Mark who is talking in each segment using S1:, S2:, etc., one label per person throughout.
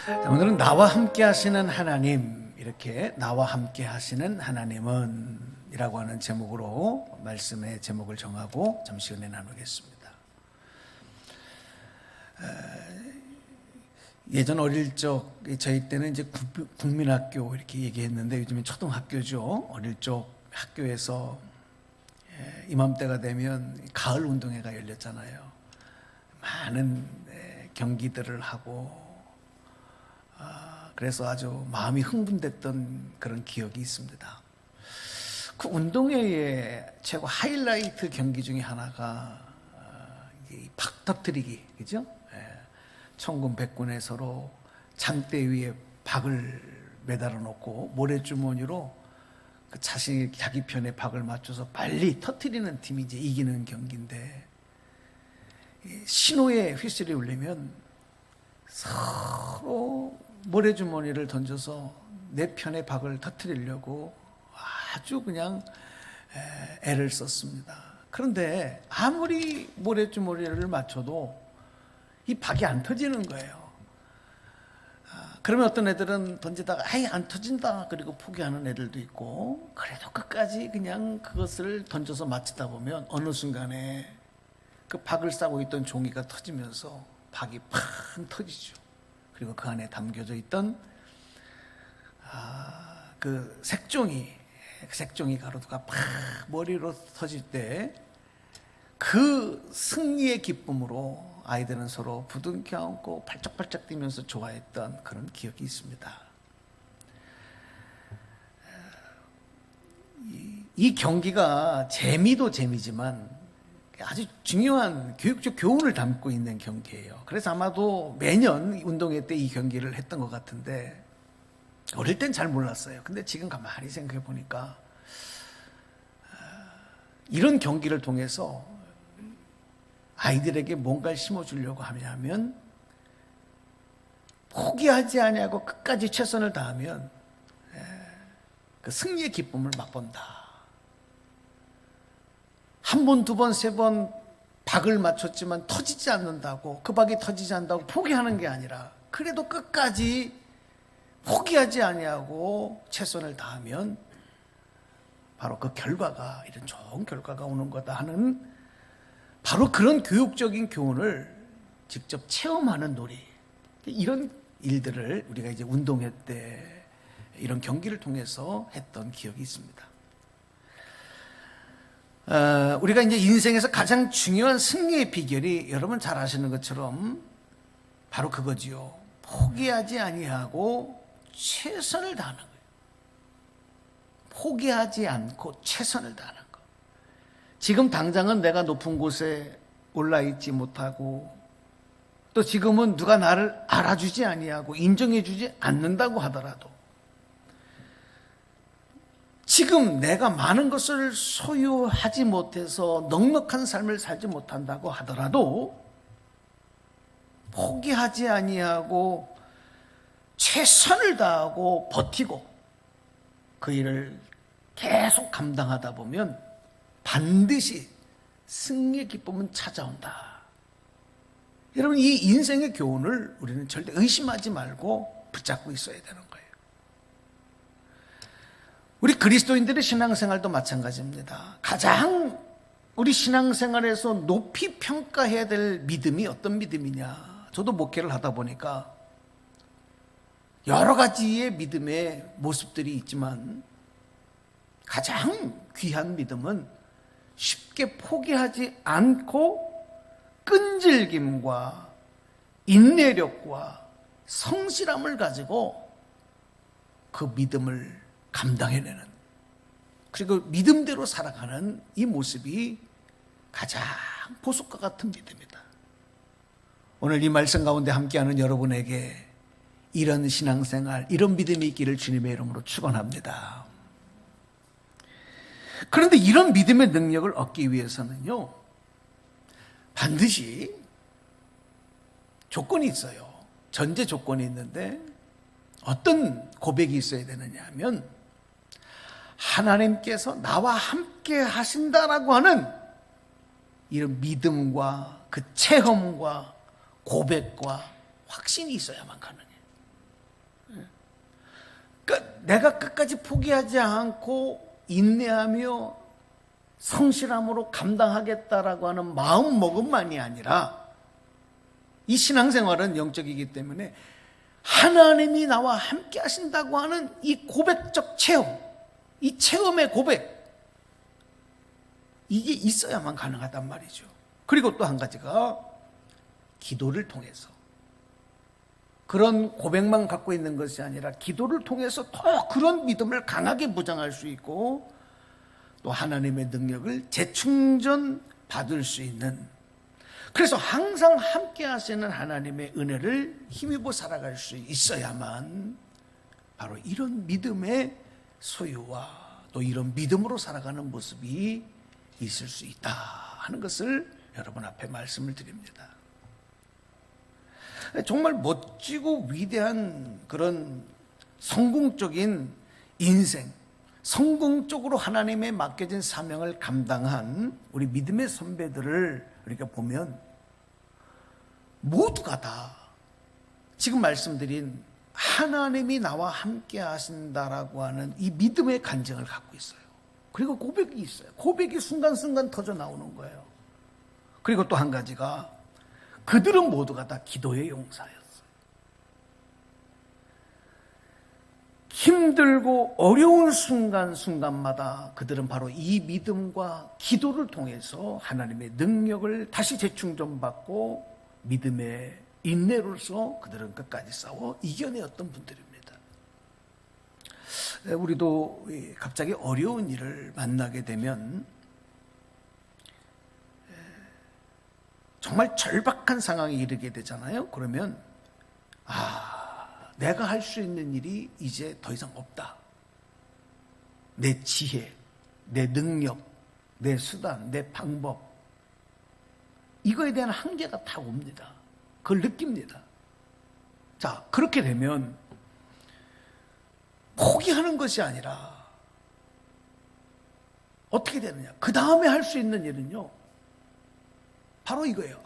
S1: 오늘은 나와 함께 하시는 하나님, 이렇게 나와 함께 하시는 하나님은 이라고 하는 제목으로 말씀의 제목을 정하고 잠시 은혜 나누겠습니다. 예전 어릴 적 저희 때는 이제 국민학교 이렇게 얘기했는데 요즘은 초등학교죠. 어릴 적 학교에서 이맘때가 되면 가을 운동회가 열렸잖아요. 많은 경기들을 하고 그래서 아주 마음이 흥분됐던 그런 기억이 있습니다. 그 운동회의 최고 하이라이트 경기 중에 하나가 박 터뜨리기, 그죠? 천군 백군에 서로 장대 위에 박을 매달아 놓고 모래주머니로 그 자기 편에 박을 맞춰서 빨리 터뜨리는 팀이 이제 이기는 경기인데, 신호의 휘슬이 울리면 서로 모래주머니를 던져서 내 편의 박을 터뜨리려고 아주 그냥 애를 썼습니다. 그런데 아무리 모래주머니를 맞춰도 이 박이 안 터지는 거예요. 그러면 어떤 애들은 던지다가 아예 안 터진다 그리고 포기하는 애들도 있고, 그래도 끝까지 그냥 그것을 던져서 맞추다 보면 어느 순간에 그 박을 싸고 있던 종이가 터지면서 박이 팡 터지죠. 그리고 그 안에 담겨져 있던 그 색종이 가루가 팍 머리로 터질 때 그 승리의 기쁨으로 아이들은 서로 부둥켜 안고 팔짝팔짝 뛰면서 좋아했던 그런 기억이 있습니다. 이 경기가 재미도 재미지만 아주 중요한 교육적 교훈을 담고 있는 경기예요. 그래서 아마도 매년 운동회 때 이 경기를 했던 것 같은데, 어릴 땐 잘 몰랐어요. 근데 지금 가만히 생각해 보니까 이런 경기를 통해서 아이들에게 뭔가를 심어주려고 하면 포기하지 아니하고 끝까지 최선을 다하면 그 승리의 기쁨을 맛본다. 한 번, 두 번, 세 번 박을 맞췄지만 터지지 않는다고, 그 박이 터지지 않는다고 포기하는 게 아니라 그래도 끝까지 포기하지 아니하고 최선을 다하면 바로 그 결과가, 이런 좋은 결과가 오는 거다 하는, 바로 그런 교육적인 교훈을 직접 체험하는 놀이, 이런 일들을 우리가 이제 운동회 때 이런 경기를 통해서 했던 기억이 있습니다. 우리가 이제 인생에서 가장 중요한 승리의 비결이 여러분 잘 아시는 것처럼 바로 그거지요. 포기하지 아니하고 최선을 다하는 거예요. 포기하지 않고 최선을 다하는 거. 지금 당장은 내가 높은 곳에 올라 있지 못하고, 또 지금은 누가 나를 알아주지 아니하고 인정해주지 않는다고 하더라도, 지금 내가 많은 것을 소유하지 못해서 넉넉한 삶을 살지 못한다고 하더라도 포기하지 아니하고 최선을 다하고 버티고 그 일을 계속 감당하다 보면 반드시 승리의 기쁨은 찾아온다. 여러분, 이 인생의 교훈을 우리는 절대 의심하지 말고 붙잡고 있어야 되는 거예요. 우리 그리스도인들의 신앙생활도 마찬가지입니다. 가장 우리 신앙생활에서 높이 평가해야 될 믿음이 어떤 믿음이냐. 저도 목회를 하다 보니까 여러 가지의 믿음의 모습들이 있지만 가장 귀한 믿음은 쉽게 포기하지 않고 끈질김과 인내력과 성실함을 가지고 그 믿음을 감당해내는, 그리고 믿음대로 살아가는 이 모습이 가장 보석과 같은 믿음이다. 오늘 이 말씀 가운데 함께하는 여러분에게 이런 신앙생활, 이런 믿음이 있기를 주님의 이름으로 축원합니다. 그런데 이런 믿음의 능력을 얻기 위해서는요, 반드시 조건이 있어요. 전제 조건이 있는데 어떤 고백이 있어야 되느냐 하면, 하나님께서 나와 함께 하신다라고 하는 이런 믿음과 그 체험과 고백과 확신이 있어야만 가능해요. 내가 끝까지 포기하지 않고 인내하며 성실함으로 감당하겠다라고 하는 마음먹음만이 아니라, 이 신앙생활은 영적이기 때문에 하나님이 나와 함께 하신다고 하는 이 고백적 체험, 이 체험의 고백, 이게 있어야만 가능하단 말이죠. 그리고 또 한 가지가 기도를 통해서, 그런 고백만 갖고 있는 것이 아니라 기도를 통해서 더 그런 믿음을 강하게 무장할 수 있고, 또 하나님의 능력을 재충전 받을 수 있는, 그래서 항상 함께 하시는 하나님의 은혜를 힘입어 살아갈 수 있어야만 바로 이런 믿음의 소유와 또 이런 믿음으로 살아가는 모습이 있을 수 있다 하는 것을 여러분 앞에 말씀을 드립니다. 정말 멋지고 위대한 그런 성공적인 인생, 성공적으로 하나님의 맡겨진 사명을 감당한 우리 믿음의 선배들을 우리가 보면 모두가 다 지금 말씀드린 하나님이 나와 함께 하신다라고 하는 이 믿음의 간증을 갖고 있어요. 그리고 고백이 있어요. 고백이 순간순간 터져 나오는 거예요. 그리고 또 한 가지가, 그들은 모두가 다 기도의 용사였어요. 힘들고 어려운 순간순간마다 그들은 바로 이 믿음과 기도를 통해서 하나님의 능력을 다시 재충전받고 믿음의 인내로서 그들은 끝까지 싸워 이겨내었던 분들입니다. 우리도 갑자기 어려운 일을 만나게 되면 정말 절박한 상황에 이르게 되잖아요. 그러면 내가 할 수 있는 일이 이제 더 이상 없다. 내 지혜, 내 능력, 내 수단, 내 방법, 이거에 대한 한계가 다 옵니다. 그걸 느낍니다. 자, 그렇게 되면 포기하는 것이 아니라 어떻게 되느냐, 그 다음에 할 수 있는 일은요, 바로 이거예요.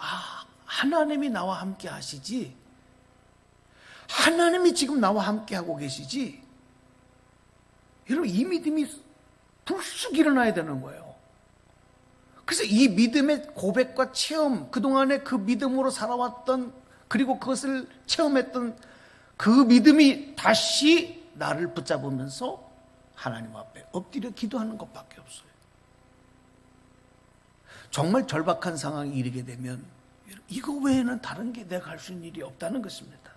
S1: 하나님이 나와 함께 하시지, 하나님이 지금 나와 함께 하고 계시지. 여러분, 이 믿음이 불쑥 일어나야 되는 거예요. 그래서 이 믿음의 고백과 체험, 그동안에 그 믿음으로 살아왔던, 그리고 그것을 체험했던 그 믿음이 다시 나를 붙잡으면서 하나님 앞에 엎드려 기도하는 것밖에 없어요. 정말 절박한 상황이 이르게 되면 이거 외에는 다른 게 내가 할 수 있는 일이 없다는 것입니다.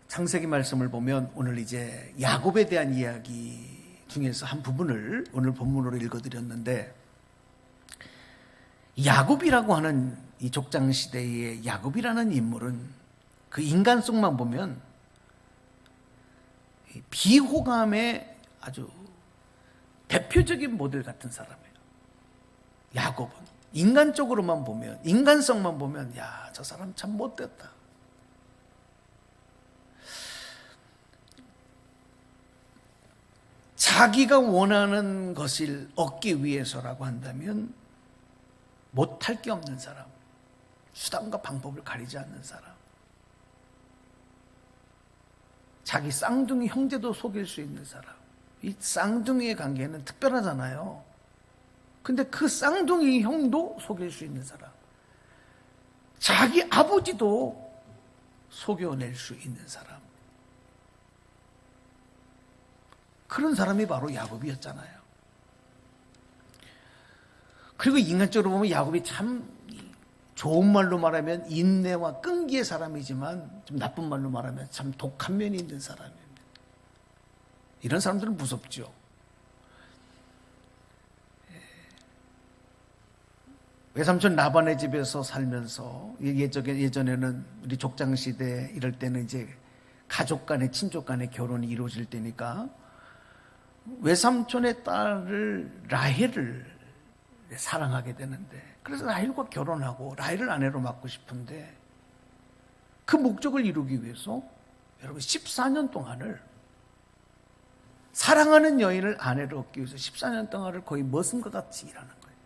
S1: 창세기 말씀을 보면 오늘 이제 야곱에 대한 이야기 중에서 한 부분을 오늘 본문으로 읽어드렸는데, 야곱이라고 하는 이 족장시대의 야곱이라는 인물은 그 인간성만 보면 비호감의 아주 대표적인 모델 같은 사람이에요. 야곱은 인간적으로만 보면, 인간성만 보면, 야, 저 사람 참 못됐다. 자기가 원하는 것을 얻기 위해서라고 한다면 못할 게 없는 사람, 수단과 방법을 가리지 않는 사람, 자기 쌍둥이 형제도 속일 수 있는 사람. 이 쌍둥이의 관계는 특별하잖아요. 근데 그 쌍둥이 형도 속일 수 있는 사람, 자기 아버지도 속여낼 수 있는 사람, 그런 사람이 바로 야곱이었잖아요. 그리고 인간적으로 보면 야곱이 참 좋은 말로 말하면 인내와 끈기의 사람이지만, 좀 나쁜 말로 말하면 참 독한 면이 있는 사람입니다. 이런 사람들은 무섭죠. 외삼촌 라반의 집에서 살면서, 예전에는 우리 족장시대 이럴 때는 이제 가족 간의, 친족 간의 결혼이 이루어질 때니까 외삼촌의 딸을 라헬을 사랑하게 되는데, 그래서 라헬과 결혼하고 라헬을 아내로 맡고 싶은데, 그 목적을 이루기 위해서 여러분 14년 동안을, 사랑하는 여인을 아내로 얻기 위해서 14년 동안을 거의 머슴과 같이 일하는 거예요.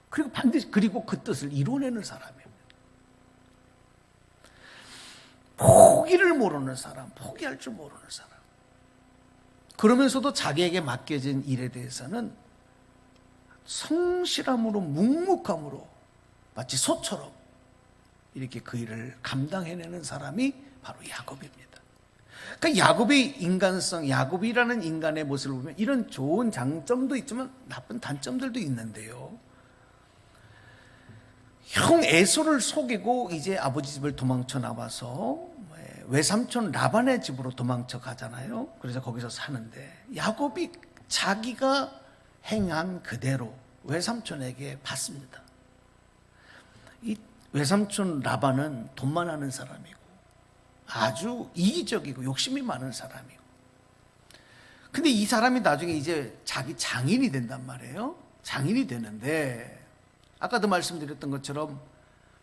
S1: 그리고 반드시, 그리고 그 뜻을 이루어내는 사람입니다. 포기를 모르는 사람, 포기할 줄 모르는 사람. 그러면서도 자기에게 맡겨진 일에 대해서는 성실함으로, 묵묵함으로, 마치 소처럼 이렇게 그 일을 감당해내는 사람이 바로 야곱입니다. 그러니까 야곱의 인간성, 야곱이라는 인간의 모습을 보면 이런 좋은 장점도 있지만 나쁜 단점들도 있는데요. 형 에서를 속이고 이제 아버지 집을 도망쳐 나와서 외삼촌 라반의 집으로 도망쳐 가잖아요. 그래서 거기서 사는데 야곱이 자기가 행한 그대로 외삼촌에게 받습니다. 이 외삼촌 라반은 돈만 하는 사람이고 아주 이기적이고 욕심이 많은 사람이고, 근데 이 사람이 나중에 이제 자기 장인이 된단 말이에요. 장인이 되는데 아까도 말씀드렸던 것처럼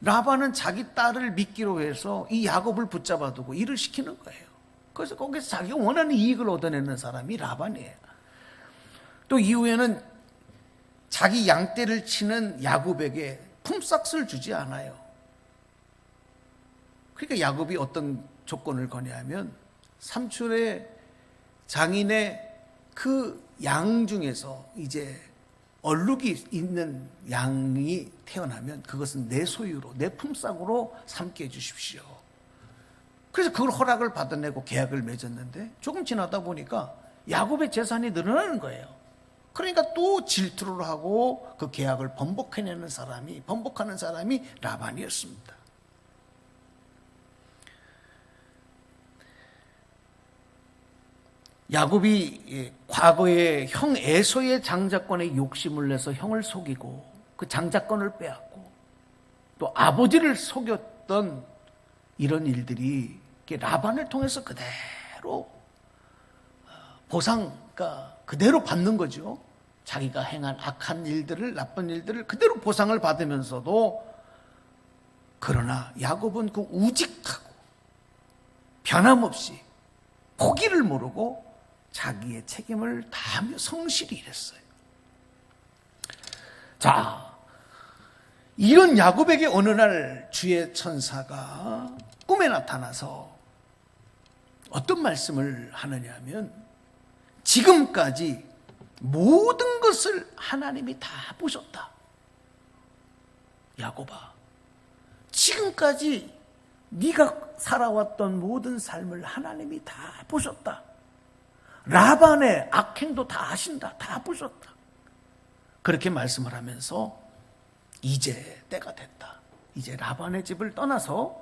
S1: 라반은 자기 딸을 믿기로 해서 이 야곱을 붙잡아 두고 일을 시키는 거예요. 그래서 거기서 자기가 원하는 이익을 얻어내는 사람이 라반이에요. 또 이후에는 자기 양떼를 치는 야곱에게 품삯을 주지 않아요. 그러니까 야곱이 어떤 조건을 거냐면 삼촌의 장인의 그 양 중에서 이제 얼룩이 있는 양이 태어나면 그것은 내 소유로, 내 품삯으로 삼게 해주십시오. 그래서 그걸 허락을 받아내고 계약을 맺었는데 조금 지나다 보니까 야곱의 재산이 늘어나는 거예요. 그러니까 또 질투를 하고 그 계약을 번복하는 사람이 라반이었습니다. 야곱이 과거에 형 에서의 장자권에 욕심을 내서 형을 속이고 그 장자권을 빼앗고 또 아버지를 속였던 이런 일들이 라반을 통해서 그대로 보상가 그대로 받는 거죠. 자기가 행한 악한 일들을, 나쁜 일들을 그대로 보상을 받으면서도, 그러나 야곱은 그 우직하고 변함없이 포기를 모르고 자기의 책임을 다하며 성실히 일했어요. 자, 이런 야곱에게 어느 날 주의 천사가 꿈에 나타나서 어떤 말씀을 하느냐 하면, 지금까지 모든 것을 하나님이 다 보셨다. 야곱아, 지금까지 네가 살아왔던 모든 삶을 하나님이 다 보셨다. 라반의 악행도 다 아신다. 다 보셨다. 그렇게 말씀을 하면서 이제 때가 됐다. 이제 라반의 집을 떠나서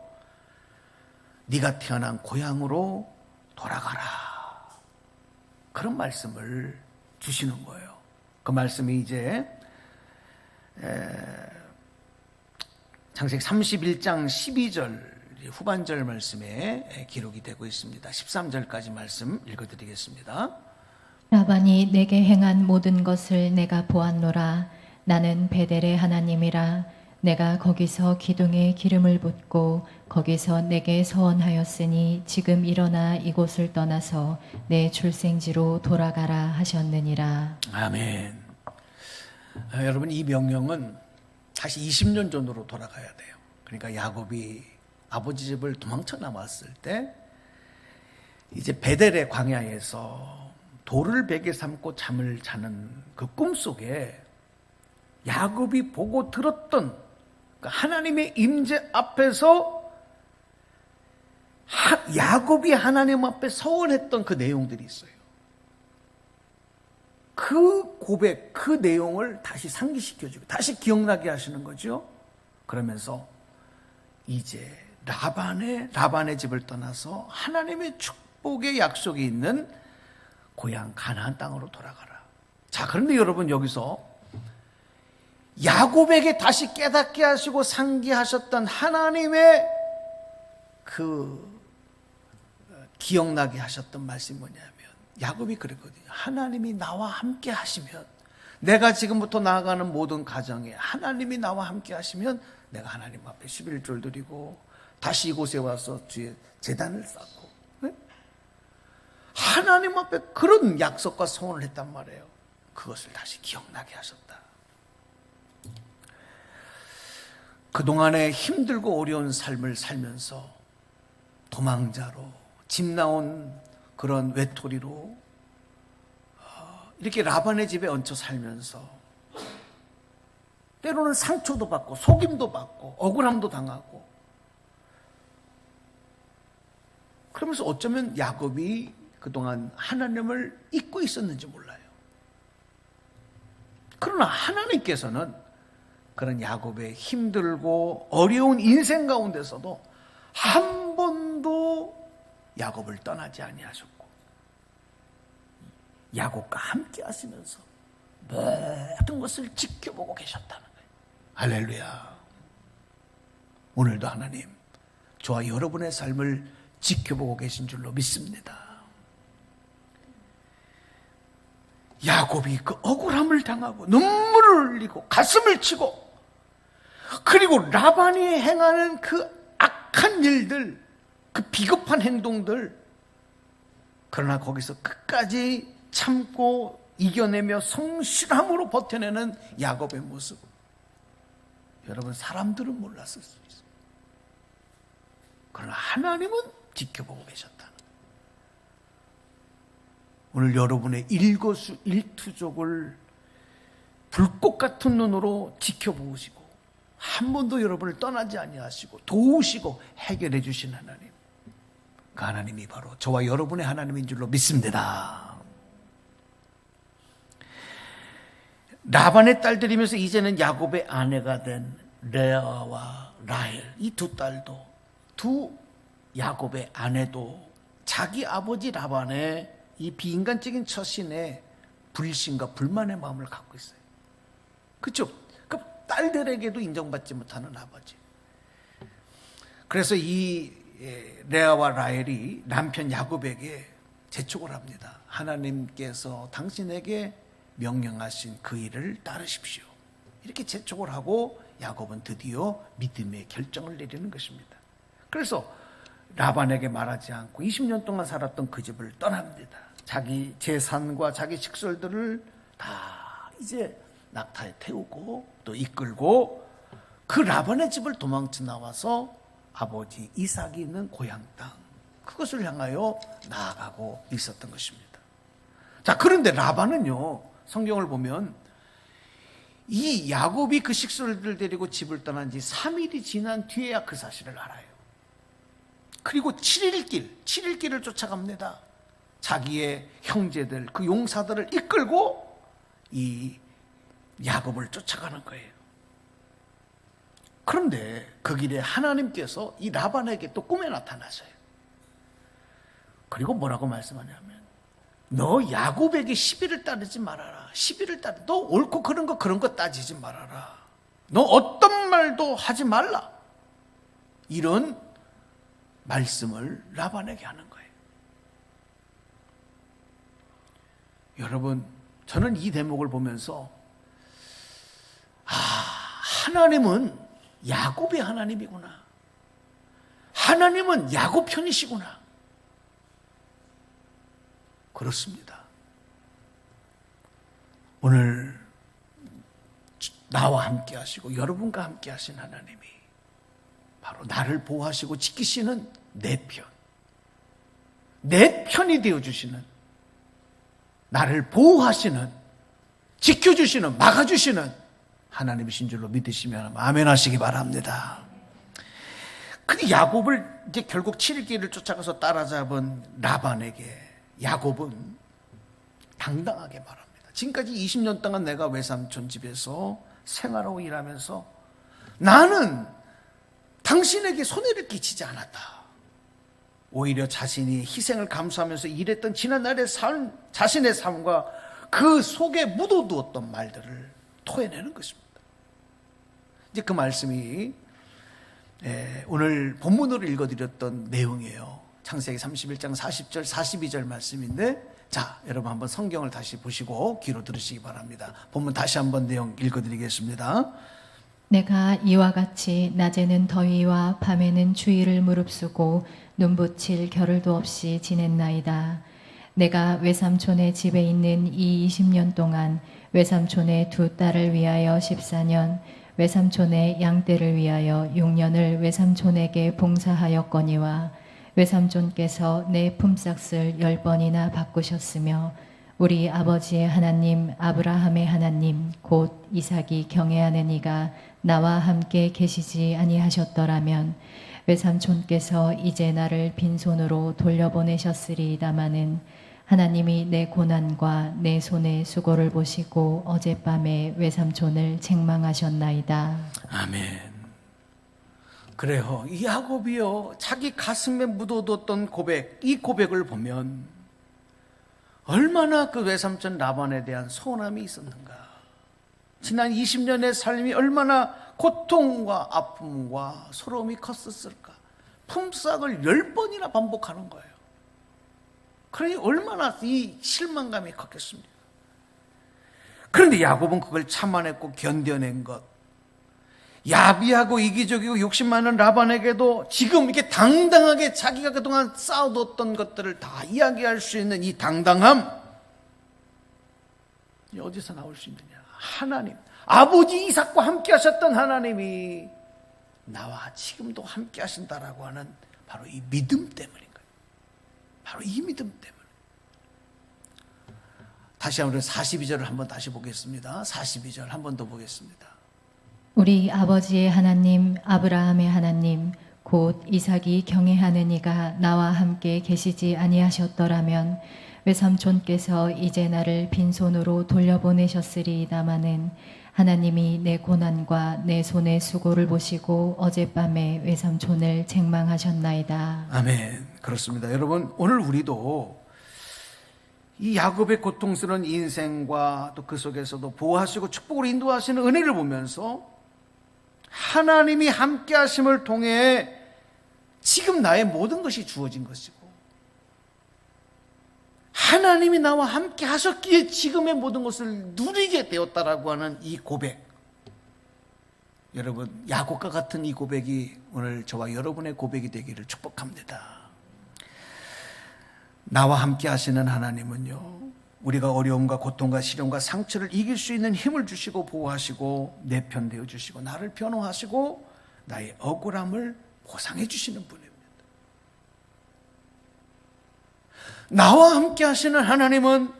S1: 네가 태어난 고향으로 돌아가라. 그런 말씀을 주시는 거예요. 그 말씀이 이제 창세기 31장 12절 후반절 말씀에 기록이 되고 있습니다. 13절까지 말씀 읽어드리겠습니다.
S2: 라반이 내게 행한 모든 것을 내가 보았노라. 나는 베델의 하나님이라. 내가 거기서 기둥에 기름을 붓고 거기서 내게 서원하였으니 지금 일어나 이곳을 떠나서 내 출생지로 돌아가라 하셨느니라.
S1: 아멘. 여러분, 이 명령은 다시 20년 전으로 돌아가야 돼요. 그러니까 야곱이 아버지 집을 도망쳐 나왔을 때 이제 베델의 광야에서 돌을 베개 삼고 잠을 자는 그 꿈속에 야곱이 보고 들었던 하나님의 임재 앞에서 야곱이 하나님 앞에 서원했던 그 내용들이 있어요. 그 고백, 그 내용을 다시 상기시켜주고 다시 기억나게 하시는 거죠. 그러면서 이제 라반의 집을 떠나서 하나님의 축복의 약속이 있는 고향 가나안 땅으로 돌아가라. 자, 그런데 여러분, 여기서 야곱에게 다시 깨닫게 하시고 상기하셨던 하나님의 그 기억나게 하셨던 말씀이 뭐냐면, 야곱이 그랬거든요. 하나님이 나와 함께 하시면, 내가 지금부터 나아가는 모든 가정에 하나님이 나와 함께 하시면 내가 하나님 앞에 11조를 드리고 다시 이곳에 와서 주의 제단을 쌓고, 네? 하나님 앞에 그런 약속과 소원을 했단 말이에요. 그것을 다시 기억나게 하셨다. 그동안에 힘들고 어려운 삶을 살면서 도망자로 집 나온 그런 외톨이로 이렇게 라반의 집에 얹혀 살면서 때로는 상처도 받고 속임도 받고 억울함도 당하고 그러면서 어쩌면 야곱이 그동안 하나님을 잊고 있었는지 몰라요. 그러나 하나님께서는 그런 야곱의 힘들고 어려운 인생 가운데서도 한 번도 야곱을 떠나지 아니하셨고 야곱과 함께 하시면서 모든 것을 지켜보고 계셨다는 거예요. 할렐루야. 오늘도 하나님 저와 여러분의 삶을 지켜보고 계신 줄로 믿습니다. 야곱이 그 억울함을 당하고 눈물을 흘리고 가슴을 치고 그리고 라반이 행하는 그 악한 일들, 그 비겁한 행동들, 그러나 거기서 끝까지 참고 이겨내며 성실함으로 버텨내는 야곱의 모습, 여러분 사람들은 몰랐을 수 있어요. 그러나 하나님은 지켜보고 계셨다. 오늘 여러분의 일거수일투족을 불꽃 같은 눈으로 지켜보시고 한 번도 여러분을 떠나지 아니하시고 도우시고 해결해 주신 하나님, 그 하나님이 바로 저와 여러분의 하나님인 줄로 믿습니다. 라반의 딸들이면서 이제는 야곱의 아내가 된 레아와 라헬, 이 두 딸도, 두 야곱의 아내도 자기 아버지 라반의 이 비인간적인 처신에 불신과 불만의 마음을 갖고 있어요. 그렇죠? 그 딸들에게도 인정받지 못하는 아버지. 그래서 이 레아와 라헬이 남편 야곱에게 재촉을 합니다. 하나님께서 당신에게 명령하신 그 일을 따르십시오. 이렇게 재촉을 하고 야곱은 드디어 믿음의 결정을 내리는 것입니다. 그래서 라반에게 말하지 않고 20년 동안 살았던 그 집을 떠납니다. 자기 재산과 자기 식솔들을 다 이제 낙타에 태우고 또 이끌고 그 라반의 집을 도망쳐 나와서 아버지 이삭이 있는 고향 땅, 그것을 향하여 나아가고 있었던 것입니다. 자, 그런데 라반은요, 성경을 보면 이 야곱이 그 식솔들을 데리고 집을 떠난 지 3일이 지난 뒤에야 그 사실을 알아요. 그리고 7일길을 쫓아갑니다. 자기의 형제들, 그 용사들을 이끌고 이 야곱을 쫓아가는 거예요. 그런데 그 길에 하나님께서 이 라반에게 또 꿈에 나타나셔요. 그리고 뭐라고 말씀하냐면, 너 야곱에게 시비를 따르지 말아라. 시비를 따르, 너 옳고 그런 거 따지지 말아라. 너 어떤 말도 하지 말라. 이런 말씀을 라반에게 하는 거예요. 여러분, 저는 이 대목을 보면서 하나님은 야곱의 하나님이구나. 하나님은 야곱 편이시구나. 그렇습니다. 오늘 나와 함께 하시고 여러분과 함께 하신 하나님이 바로 나를 보호하시고 지키시는 내 편이 되어주시는, 나를 보호하시는, 지켜주시는, 막아주시는 하나님이신 줄로 믿으시면 아멘 하시기 바랍니다. 근데 야곱을 이제 결국 7일길을 쫓아가서 따라잡은 라반에게 야곱은 당당하게 말합니다. 지금까지 20년 동안 내가 외삼촌 집에서 생활하고 일하면서 나는 당신에게 손해를 끼치지 않았다. 오히려 자신이 희생을 감수하면서 일했던 지난날의 삶, 자신의 삶과 그 속에 묻어두었던 말들을 토해내는 것입니다. 이제 그 말씀이 오늘 본문으로 읽어드렸던 내용이에요. 창세기 31장 40절 42절 말씀인데, 자, 여러분 한번 성경을 다시 보시고 귀로 들으시기 바랍니다. 본문 다시 한번 내용 읽어드리겠습니다.
S2: 내가 이와 같이 낮에는 더위와 밤에는 추위를 무릅쓰고 눈붙일 겨를도 없이 지냈나이다. 내가 외삼촌의 집에 있는 이 20년 동안 외삼촌의 두 딸을 위하여 14년, 외삼촌의 양떼를 위하여 6년을 외삼촌에게 봉사하였거니와 외삼촌께서 내 품삯을 10번이나 바꾸셨으며 우리 아버지의 하나님 아브라함의 하나님 곧 이삭이 경외하는 이가 나와 함께 계시지 아니하셨더라면 외삼촌께서 이제 나를 빈손으로 돌려보내셨으리이다마는 하나님이 내 고난과 내 손의 수고를 보시고 어젯밤에 외삼촌을 책망하셨나이다.
S1: 아멘. 그래요. 이 야곱이요, 자기 가슴에 묻어뒀던 고백, 이 고백을 보면 얼마나 그 외삼촌 라반에 대한 서운함이 있었는가. 지난 20년의 삶이 얼마나 고통과 아픔과 서러움이 컸었을까. 품삯을 10번이나 반복하는 거예요. 그러니 얼마나 이 실망감이 컸겠습니까? 그런데 야곱은 그걸 참아냈고 견뎌낸 것, 야비하고 이기적이고 욕심 많은 라반에게도 지금 이렇게 당당하게 자기가 그동안 쌓아뒀던 것들을 다 이야기할 수 있는 이 당당함, 어디서 나올 수 있느냐? 하나님, 아버지 이삭과 함께 하셨던 하나님이 나와 지금도 함께 하신다라고 하는 바로 이 믿음 때문인 거예요. 바로 이 믿음 때문에. 다시 한번 42절을 한번 다시 보겠습니다. 42절 한 번 더 보겠습니다.
S2: 우리 아버지의 하나님 아브라함의 하나님 곧 이삭이 경외하는 이가 나와 함께 계시지 아니하셨더라면 외삼촌께서 이제 나를 빈손으로 돌려보내셨으리이다마는 하나님이 내 고난과 내 손의 수고를 보시고 어젯밤에 외삼촌을 책망하셨나이다.
S1: 아멘. 그렇습니다. 여러분, 오늘 우리도 이 야곱의 고통스러운 인생과 또 그 속에서도 보호하시고 축복으로 인도하시는 은혜를 보면서 하나님이 함께 하심을 통해 지금 나의 모든 것이 주어진 것이고 하나님이 나와 함께 하셨기에 지금의 모든 것을 누리게 되었다라고 하는 이 고백, 여러분, 야곱과 같은 이 고백이 오늘 저와 여러분의 고백이 되기를 축복합니다. 나와 함께 하시는 하나님은요, 우리가 어려움과 고통과 시련과 상처를 이길 수 있는 힘을 주시고 보호하시고 내 편 되어 주시고 나를 변호하시고 나의 억울함을 보상해 주시는 분입니다. 나와 함께 하시는 하나님은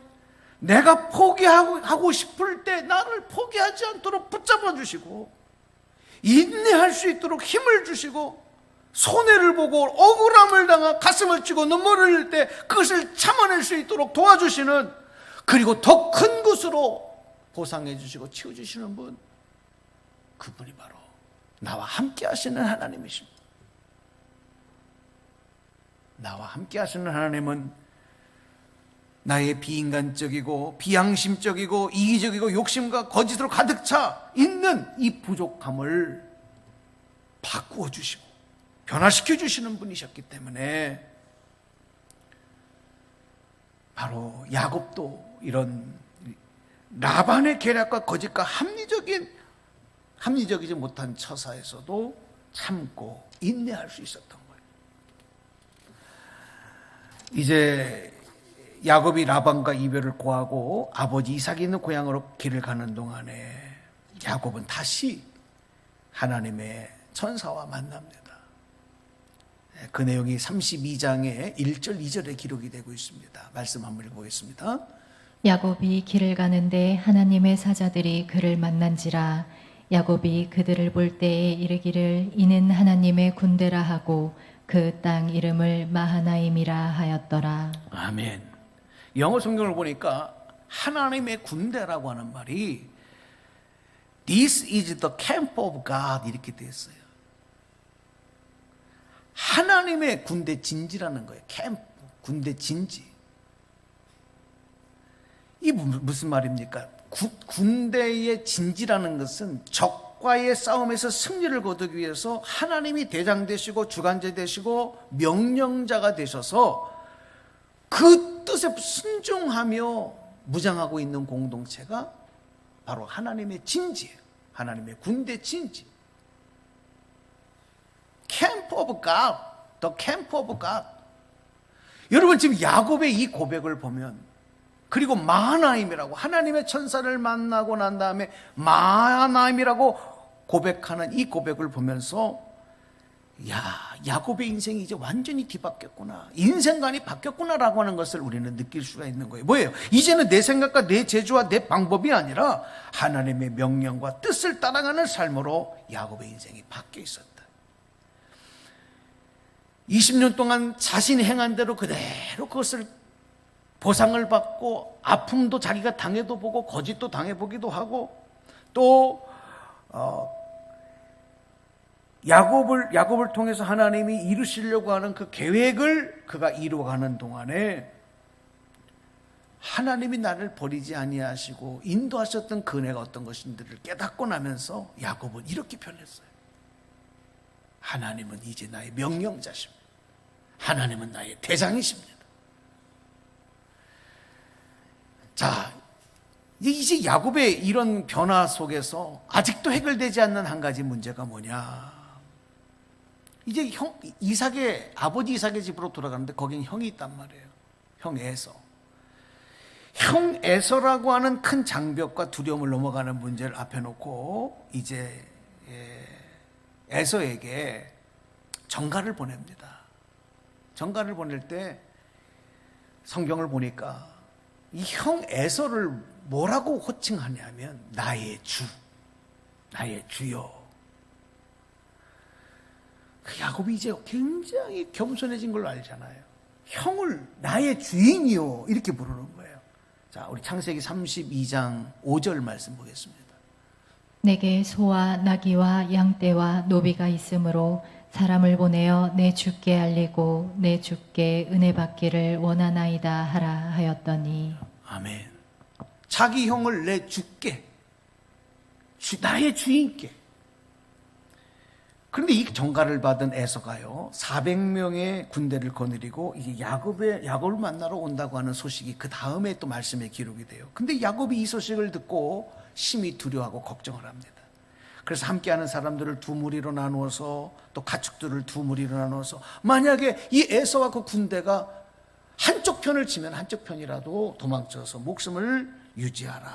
S1: 내가 포기하고 싶을 때 나를 포기하지 않도록 붙잡아 주시고 인내할 수 있도록 힘을 주시고 손해를 보고 억울함을 당하 가슴을 치고 눈물을 흘릴 때 그것을 참아낼 수 있도록 도와주시는, 그리고 더 큰 것으로 보상해 주시고 치워주시는 분, 그분이 바로 나와 함께 하시는 하나님이십니다. 나와 함께 하시는 하나님은 나의 비인간적이고 비양심적이고 이기적이고 욕심과 거짓으로 가득 차 있는 이 부족함을 바꾸어 주시고 변화시켜 주시는 분이셨기 때문에 바로 야곱도 이런 라반의 계략과 거짓과 합리적이지 못한 처사에서도 참고 인내할 수 있었던 거예요. 이제 야곱이 라반과 이별을 고하고 아버지 이삭이 있는 고향으로 길을 가는 동안에 야곱은 다시 하나님의 천사와 만납니다. 그 내용이 32장의 1절 2절에 기록이 되고 있습니다. 말씀 한번 읽어보겠습니다.
S2: 야곱이 길을 가는데 하나님의 사자들이 그를 만난지라. 야곱이 그들을 볼 때에 이르기를 이는 하나님의 군대라 하고 그 땅 이름을 마하나임이라 하였더라.
S1: 아멘. 영어 성경을 보니까 하나님의 군대라고 하는 말이 This is the camp of God 이렇게 되어 있어요. 하나님의 군대 진지라는 거예요. 캠프, 군대 진지. 이 무슨 말입니까? 군대의 진지라는 것은 적과의 싸움에서 승리를 거두기 위해서 하나님이 대장 되시고 주관자 되시고 명령자가 되셔서 그 뜻에 순종하며 무장하고 있는 공동체가 바로 하나님의 진지예요. 하나님의 군대 진지. Camp of God, the camp of God. 여러분 지금 야곱의 이 고백을 보면, 그리고 마하나임이라고 하나님의 천사를 만나고 난 다음에 마하나임이라고 고백하는 이 고백을 보면서 야곱의 인생이 이제 완전히 뒤바뀌었구나, 인생관이 바뀌었구나라고 하는 것을 우리는 느낄 수가 있는 거예요. 뭐예요? 이제는 내 생각과 내 재주와 내 방법이 아니라 하나님의 명령과 뜻을 따라가는 삶으로 야곱의 인생이 바뀌어 있었다. 20년 동안 자신이 행한 대로 그대로 그것을 보상을 받고, 아픔도 자기가 당해도 보고 거짓도 당해보기도 하고, 또 야곱을 통해서 하나님이 이루시려고 하는 그 계획을 그가 이루어가는 동안에 하나님이 나를 버리지 아니하시고 인도하셨던 그 은혜가 어떤 것인지를 깨닫고 나면서 야곱은 이렇게 변했어요. 하나님은 이제 나의 명령자십니다. 하나님은 나의 대장이십니다. 자, 이제 야곱의 이런 변화 속에서 아직도 해결되지 않는 한 가지 문제가 뭐냐? 이제 이삭의 아버지 이삭의 집으로 돌아가는데 거긴 형이 있단 말이에요. 형 에서. 형 에서라고 하는 큰 장벽과 두려움을 넘어가는 문제를 앞에 놓고 이제 에서에게 전가를 보냅니다. 전가를 보낼 때 성경을 보니까 이 형 에서를 뭐라고 호칭하냐면 나의 주, 나의 주여. 그 야곱이 이제 굉장히 겸손해진 걸로 알잖아요. 형을 나의 주인이요 이렇게 부르는 거예요. 자, 우리 창세기 32장 5절 말씀 보겠습니다.
S2: 내게 소와 나귀와 양떼와 노비가 있으므로 사람을 보내어 내 주께 알리고 내 주께 은혜 받기를 원하나이다 하라 하였더니.
S1: 아멘. 자기 형을 내 주께, 나의 주인께. 그런데 이 전가를 받은 에서가요 400명의 군대를 거느리고 이제 야곱을 만나러 온다고 하는 소식이 그 다음에 또 말씀에 기록이 돼요. 근데 야곱이 이 소식을 듣고 심히 두려워하고 걱정을 합니다. 그래서 함께하는 사람들을 두 무리로 나누어서 또 가축들을 두 무리로 나누어서 만약에 이 에서와 그 군대가 한쪽 편을 치면 한쪽 편이라도 도망쳐서 목숨을 유지하라,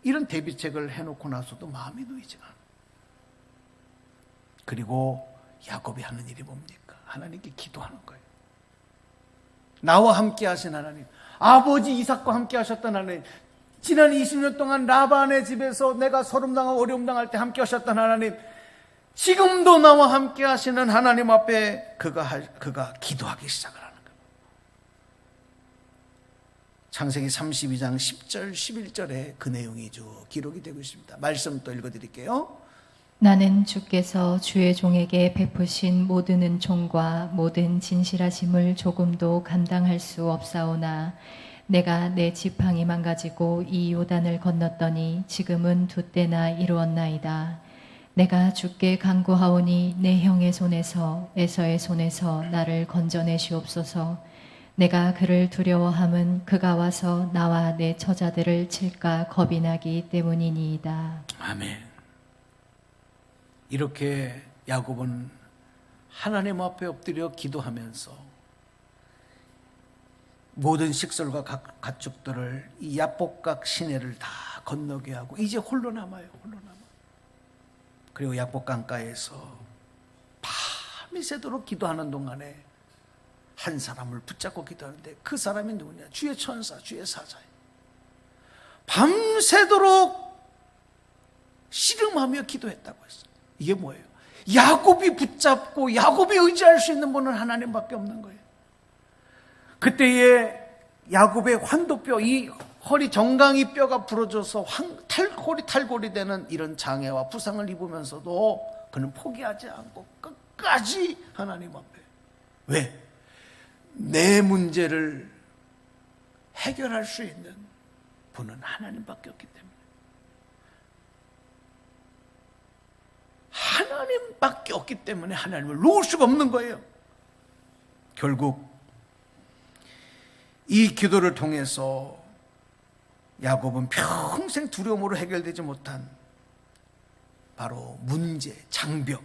S1: 이런 대비책을 해놓고 나서도 마음이 놓이지가 않아요. 그리고 야곱이 하는 일이 뭡니까? 하나님께 기도하는 거예요. 나와 함께 하신 하나님, 아버지 이삭과 함께 하셨던 하나님, 지난 20년 동안 라반의 집에서 내가 소름당하고 어려움당할 때 함께 하셨던 하나님, 지금도 나와 함께 하시는 하나님 앞에 그가 기도하기 시작을 하는 거예요. 창세기 32장 10절 11절에 그 내용이 쭉 기록이 되고 있습니다. 말씀 또 읽어드릴게요.
S2: 나는 주께서 주의 종에게 베푸신 모든 은총과 모든 진실하심을 조금도 감당할 수 없사오나 내가 내 지팡이 망가지고 이 요단을 건넜더니 지금은 두 때나 이루었나이다. 내가 주께 간구하오니 내 형의 손에서 에서의 손에서 나를 건져내시옵소서. 내가 그를 두려워함은 그가 와서 나와 내 처자들을 칠까 겁이 나기 때문이니이다.
S1: 아멘. 이렇게 야곱은 하나님 앞에 엎드려 기도하면서 모든 식솔과 가축들을 이 야복각 시내를 다 건너게 하고 이제 홀로 남아요. 홀로 남아. 그리고 야복강가에서 밤이 새도록 기도하는 동안에 한 사람을 붙잡고 기도하는데 그 사람이 누구냐? 주의 천사, 주의 사자예요. 밤새도록 씨름하며 기도했다고 했어요. 이게 뭐예요? 야곱이 붙잡고 야곱이 의지할 수 있는 분은 하나님밖에 없는 거예요. 그때에 야곱의 환도뼈, 이 허리 정강이 뼈가 부러져서 허리 탈골이 되는 이런 장애와 부상을 입으면서도 그는 포기하지 않고 끝까지 하나님 앞에. 왜? 내 문제를 해결할 수 있는 분은 하나님밖에 없기 때문에. 하나님밖에 없기 때문에 하나님을 놓을 수가 없는 거예요. 결국 이 기도를 통해서 야곱은 평생 두려움으로 해결되지 못한 바로 문제, 장벽,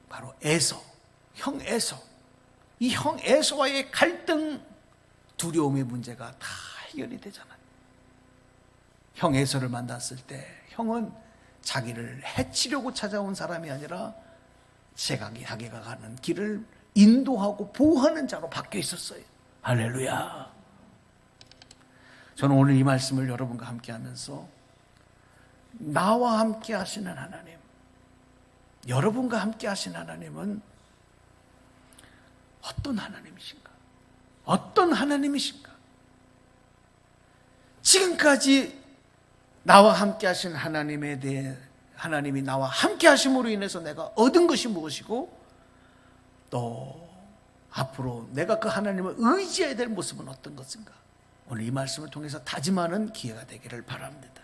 S1: 바로 에서, 형 에서, 이 형 에서와의 갈등, 두려움의 문제가 다 해결이 되잖아요. 형 에서를 만났을 때 형은 자기를 해치려고 찾아온 사람이 아니라 자기가 가는 길을 인도하고 보호하는 자로 바뀌어 있었어요. 할렐루야. 저는 오늘 이 말씀을 여러분과 함께 하면서 나와 함께 하시는 하나님, 여러분과 함께 하신 하나님은 어떤 하나님이신가? 어떤 하나님이신가? 지금까지 나와 함께 하신 하나님에 대해 하나님이 나와 함께 하심으로 인해서 내가 얻은 것이 무엇이고 또 앞으로 내가 그 하나님을 의지해야 될 모습은 어떤 것인가? 오늘 이 말씀을 통해서 다짐하는 기회가 되기를 바랍니다.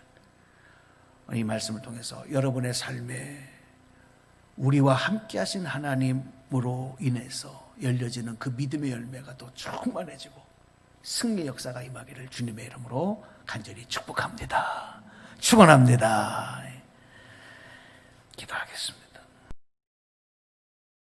S1: 이 말씀을 통해서 여러분의 삶에 우리와 함께 하신 하나님으로 인해서 열려지는 그 믿음의 열매가 더 충만해지고 승리의 역사가 임하기를 주님의 이름으로 간절히 축복합니다. 축원합니다. 기도하겠습니다.